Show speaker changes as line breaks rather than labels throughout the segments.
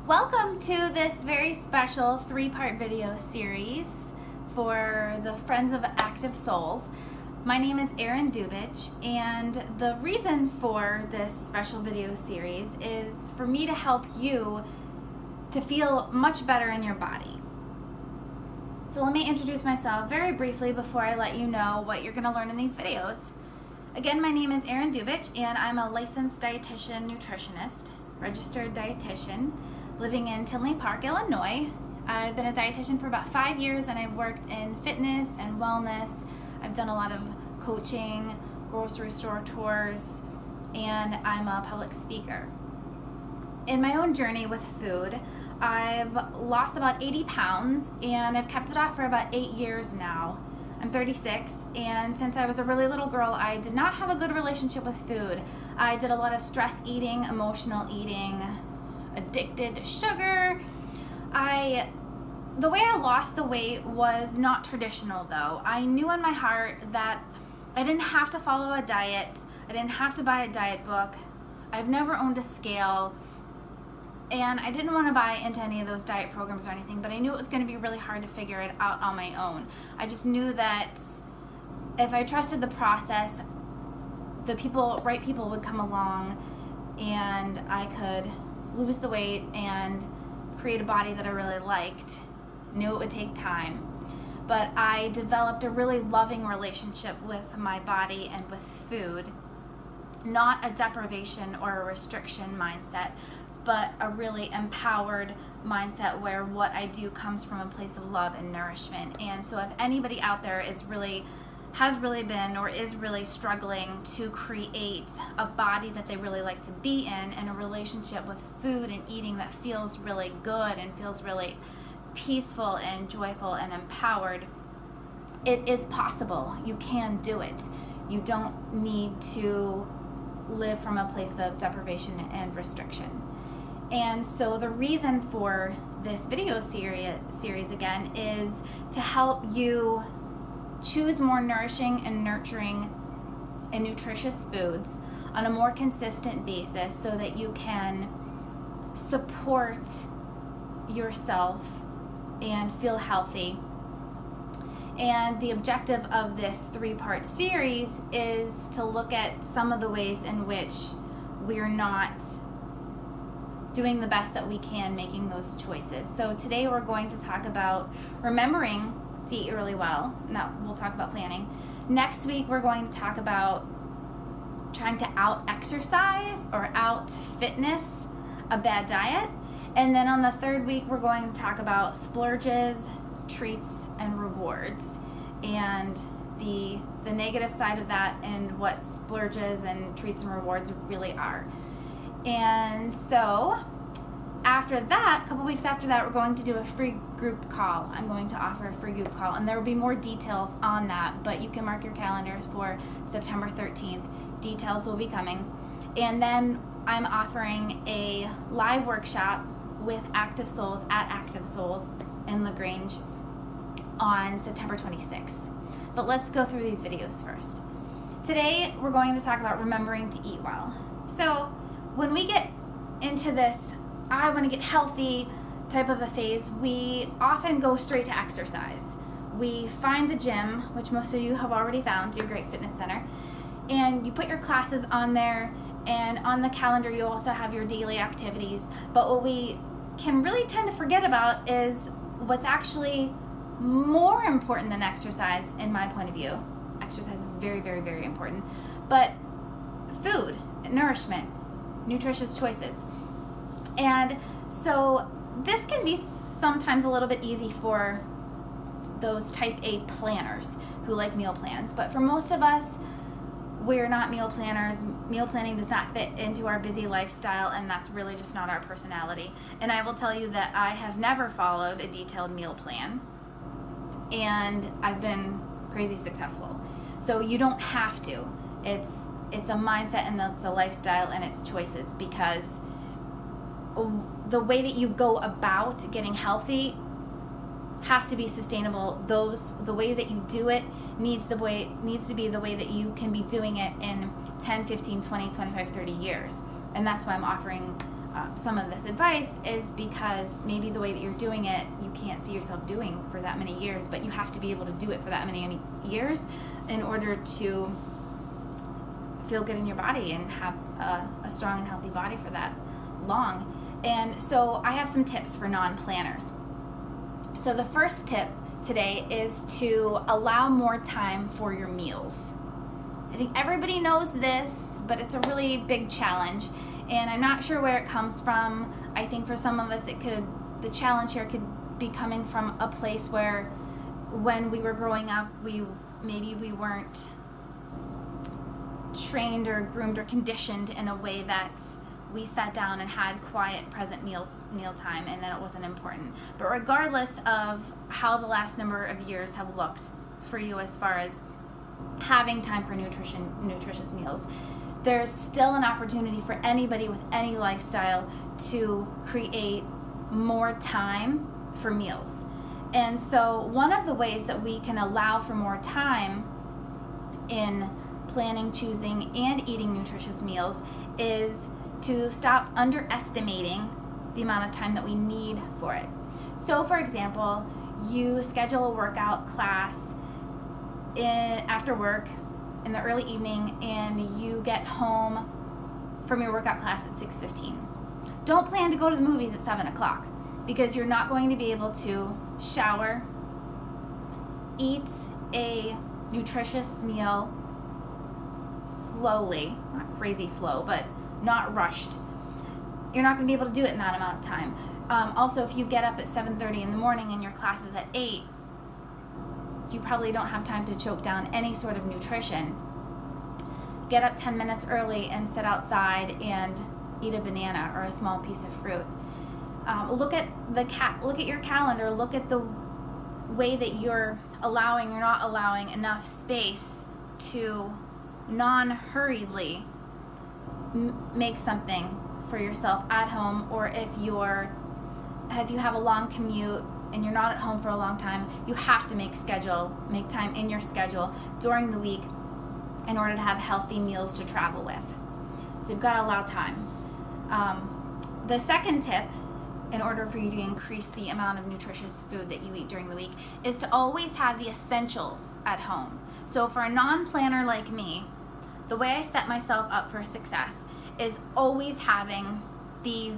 Welcome to this very special 3-part video series for the Friends of Active Souls. My name is Erin Dubich, and the reason for this special video series is for me to help you to feel much better in your body. So let me introduce myself very briefly before I let you know what you're going to learn in these videos. Again, my name is Erin Dubich, and I'm a licensed dietitian nutritionist, registered dietitian, living in Tinley Park, Illinois. I've been a dietitian for about 5 years, and I've worked in fitness and wellness. I've done a lot of coaching, grocery store tours, and I'm a public speaker. In my own journey with food, I've lost about 80 pounds, and I've kept it off for about 8 years now. I'm 36, and since I was a really little girl, I did not have a good relationship with food. I did a lot of stress eating, emotional eating, addicted to sugar. The way I lost the weight was not traditional, though. I knew in my heart that I didn't have to follow a diet. I didn't have to buy a diet book. I've never owned a scale, and I didn't want to buy into any of those diet programs or anything, but I knew it was going to be really hard to figure it out on my own. I just knew that if I trusted the process, the right people would come along, and I could lose the weight and create a body that I really liked. Knew it would take time, but I developed a really loving relationship with my body and with food. Not a deprivation or a restriction mindset, but a really empowered mindset where what I do comes from a place of love and nourishment. And so if anybody out there has really been or is really struggling to create a body that they really like to be in and a relationship with food and eating that feels really good and feels really peaceful and joyful and empowered, it is possible. You can do it. You don't need to live from a place of deprivation and restriction. And so the reason for this video series again is to help you choose more nourishing and nurturing and nutritious foods on a more consistent basis so that you can support yourself and feel healthy. And the objective of this 3-part series is to look at some of the ways in which we're not doing the best that we can making those choices. So today we're going to talk about remembering to eat really well. Now we'll talk about planning. Next week we're going to talk about trying to out-exercise or out-fitness a bad diet. And then on the 3rd week we're going to talk about splurges, treats, and rewards, and the negative side of that and what splurges and treats and rewards really are. And so after that, a couple weeks after that, we're going to do a free group call. I'm going to offer a free group call, and there will be more details on that, but you can mark your calendars for September 13th. Details will be coming. And then I'm offering a live workshop with Active Souls at Active Souls in LaGrange on September 26th. But let's go through these videos first. Today, we're going to talk about remembering to eat well. So when we get into this I want to get healthy type of a phase, we often go straight to exercise. We find the gym, which most of you have already found, your great fitness center, and you put your classes on there, and on the calendar you also have your daily activities. But what we can really tend to forget about is what's actually more important than exercise, in my point of view. Exercise is very, very, very important. But food, nourishment, nutritious choices. And so this can be sometimes a little bit easy for those type A planners who like meal plans. But for most of us, we're not meal planners. Meal planning does not fit into our busy lifestyle, and that's really just not our personality. And I will tell you that I have never followed a detailed meal plan, and I've been crazy successful. So you don't have to. It's a mindset, and it's a lifestyle, and it's choices, because the way that you go about getting healthy has to be sustainable. The way that you do it needs to be the way that you can be doing it in 10, 15, 20, 25, 30 years. And that's why I'm offering some of this advice is because maybe the way that you're doing it, you can't see yourself doing for that many years, but you have to be able to do it for that many years in order to feel good in your body and have a strong and healthy body for that long. And so I have some tips for non-planners. So the first tip today is to allow more time for your meals. I think everybody knows this, but it's a really big challenge, and I'm not sure where it comes from. I think for some of us the challenge here could be coming from a place where when we were growing up, maybe we weren't trained or groomed or conditioned in a way that we sat down and had quiet, present meal time, and then it wasn't important. But regardless of how the last number of years have looked for you as far as having time for nutritious meals, there's still an opportunity for anybody with any lifestyle to create more time for meals. And so one of the ways that we can allow for more time in planning, choosing, and eating nutritious meals is to stop underestimating the amount of time that we need for it. So for example, you schedule a workout class after work in the early evening, and you get home from your workout class at 6:15. Don't plan to go to the movies at 7 o'clock, because you're not going to be able to shower, eat a nutritious meal slowly, not crazy slow, but not rushed. You're not going to be able to do it in that amount of time. Also, if you get up at 7:30 in the morning and your class is at 8, you probably don't have time to choke down any sort of nutrition. Get up 10 minutes early and sit outside and eat a banana or a small piece of fruit. Look at your calendar. Look at the way that you're allowing or not allowing enough space to non-hurriedly make something for yourself at home, or if you have a long commute and you're not at home for a long time, you have to make time in your schedule during the week in order to have healthy meals to travel with. So you've got to allow time. The second tip, in order for you to increase the amount of nutritious food that you eat during the week, is to always have the essentials at home. So for a non-planner like me, the way I set myself up for success is always having these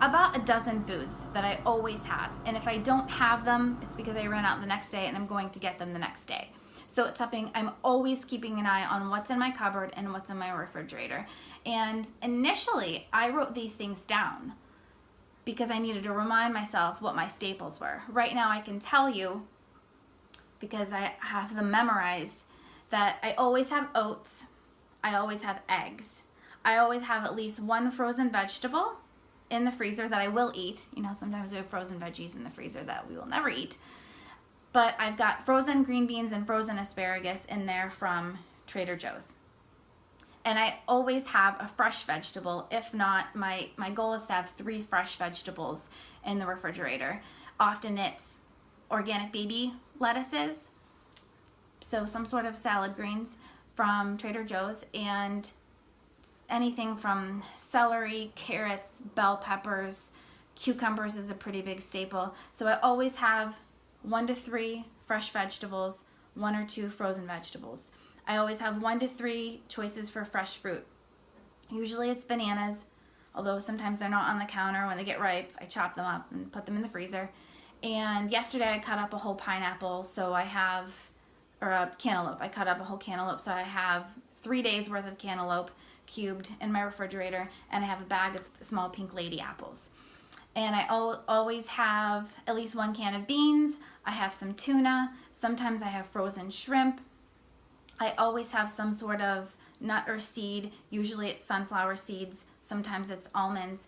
about a dozen foods that I always have. And if I don't have them, it's because I ran out the next day and I'm going to get them the next day. So it's something I'm always keeping an eye on what's in my cupboard and what's in my refrigerator. And initially, I wrote these things down because I needed to remind myself what my staples were. Right now I can tell you, because I have them memorized, that I always have oats, I always have eggs, I always have at least one frozen vegetable in the freezer that I will eat. You know, sometimes we have frozen veggies in the freezer that we will never eat. But I've got frozen green beans and frozen asparagus in there from Trader Joe's. And I always have a fresh vegetable. If not, my goal is to have 3 fresh vegetables in the refrigerator. Often it's organic baby lettuces, so some sort of salad greens from Trader Joe's, and anything from celery, carrots, bell peppers, cucumbers is a pretty big staple. So I always have 1 to 3 fresh vegetables, 1 or 2 frozen vegetables. I always have 1 to 3 choices for fresh fruit. Usually it's bananas, although sometimes they're not on the counter. When they get ripe, I chop them up and put them in the freezer. And yesterday I cut up a whole pineapple, or a cantaloupe. I cut up a whole cantaloupe, so I have 3 days worth of cantaloupe cubed in my refrigerator, and I have a bag of small pink lady apples. And I always have at least 1 can of beans. I have some tuna. Sometimes I have frozen shrimp. I always have some sort of nut or seed. Usually it's sunflower seeds. Sometimes it's almonds.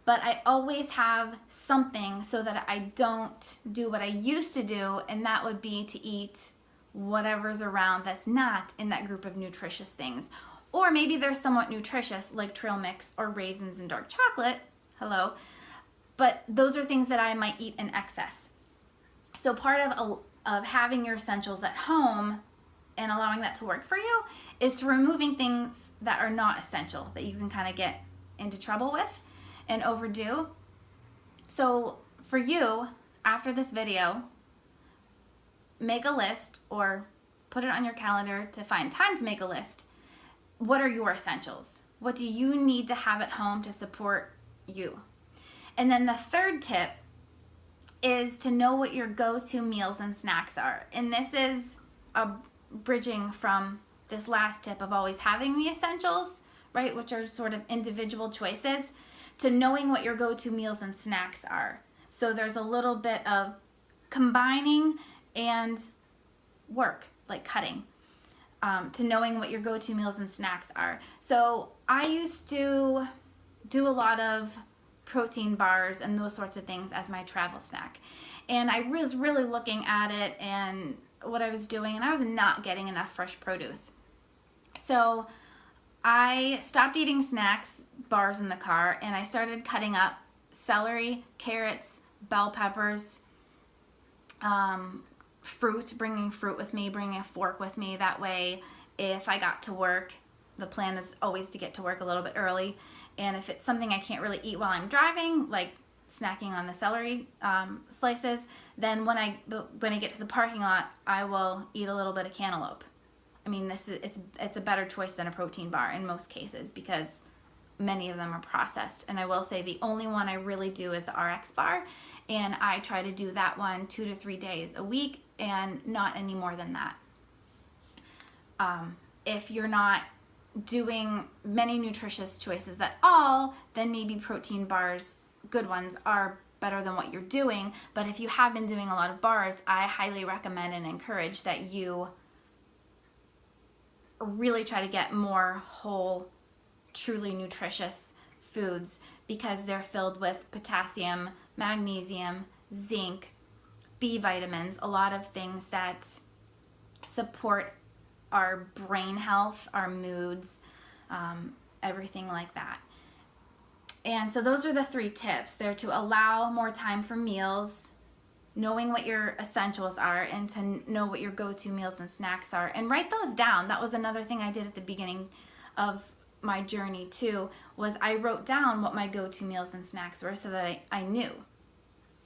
But I always have something so that I don't do what I used to do, and that would be to eat whatever's around that's not in that group of nutritious things. Or maybe they're somewhat nutritious, like trail mix or raisins and dark chocolate. Hello. But those are things that I might eat in excess. So part of having your essentials at home and allowing that to work for you is to removing things that are not essential, that you can kind of get into trouble with, and overdue. So for you, after this video, make a list or put it on your calendar to find time to make a list. What are your essentials? What do you need to have at home to support you? And then the third tip is to know what your go-to meals and snacks are. And this is a bridging from this last tip of always having the essentials, right, which are sort of individual choices, to knowing what your go-to meals and snacks are. So there's a little bit of combining and work, like cutting, to knowing what your go-to meals and snacks are. So I used to do a lot of protein bars and those sorts of things as my travel snack. And I was really looking at it and what I was doing, and I was not getting enough fresh produce. So I stopped eating snacks, bars in the car, and I started cutting up celery, carrots, bell peppers, fruit, bringing fruit with me, bringing a fork with me. That way, if I got to work, the plan is always to get to work a little bit early. And if it's something I can't really eat while I'm driving, like snacking on the celery slices, then when I get to the parking lot, I will eat a little bit of cantaloupe. I mean, it's a better choice than a protein bar in most cases because many of them are processed. And I will say the only one I really do is the RX bar, and I try to do that one 2 to 3 days a week and not any more than that. If you're not doing many nutritious choices at all, then maybe protein bars, good ones, are better than what you're doing. But if you have been doing a lot of bars, I highly recommend and encourage that you really try to get more whole, truly nutritious foods because they're filled with potassium, magnesium, zinc, B vitamins, a lot of things that support our brain health, our moods, everything like that. And so those are the 3 tips. They're to allow more time for meals, knowing what your essentials are, and to know what your go-to meals and snacks are. And write those down. That was another thing I did at the beginning of my journey too, was I wrote down what my go-to meals and snacks were so that I knew.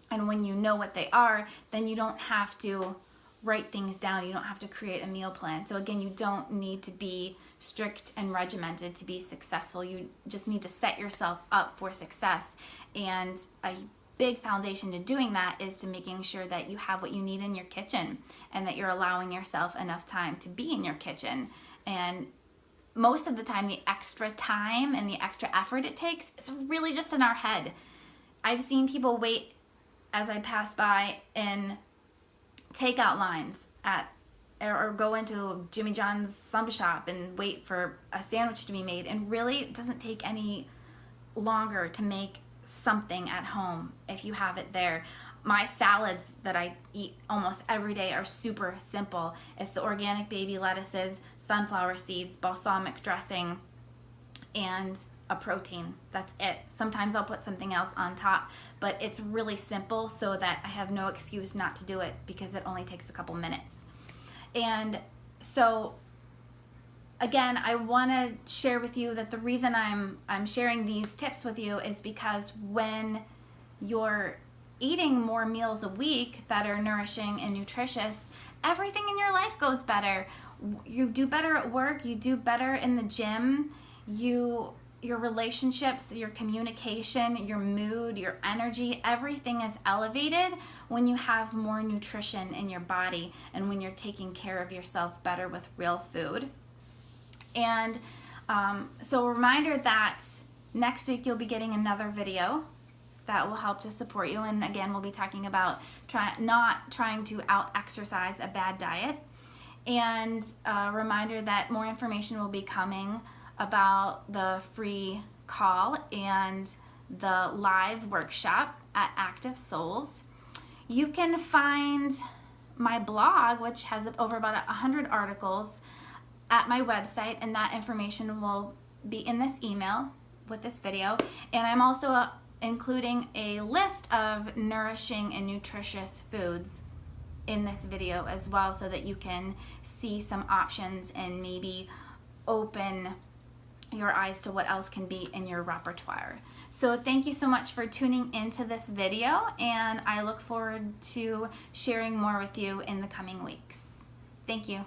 And when you know what they are, then you don't have to write things down. You don't have to create a meal plan. So again, you don't need to be strict and regimented to be successful. You just need to set yourself up for success. And a big foundation to doing that is to making sure that you have what you need in your kitchen and that you're allowing yourself enough time to be in your kitchen. And most of the time, the extra time and the extra effort it takes is really just in our head. I've seen people wait as I pass by in takeout lines or go into Jimmy John's Samba Shop and wait for a sandwich to be made, and really it doesn't take any longer to make something at home if you have it there. My salads that I eat almost every day are super simple. It's the organic baby lettuces, sunflower seeds, balsamic dressing, and a protein. That's it. Sometimes I'll put something else on top, but it's really simple so that I have no excuse not to do it because it only takes a couple minutes. And so again, I want to share with you that the reason I'm sharing these tips with you is because when you're eating more meals a week that are nourishing and nutritious, everything in your life goes better. You do better at work, you do better in the gym, your relationships, your communication, your mood, your energy, everything is elevated when you have more nutrition in your body and when you're taking care of yourself better with real food. And so a reminder that next week you'll be getting another video that will help to support you. And again, we'll be talking about not trying to out-exercise a bad diet. And a reminder that more information will be coming about the free call and the live workshop at Active Souls. You can find my blog, which has over about 100 articles, at my website, and that information will be in this email with this video. And I'm also including a list of nourishing and nutritious foods in this video as well, so that you can see some options and maybe open your eyes to what else can be in your repertoire. So thank you so much for tuning into this video, and I look forward to sharing more with you in the coming weeks. Thank you.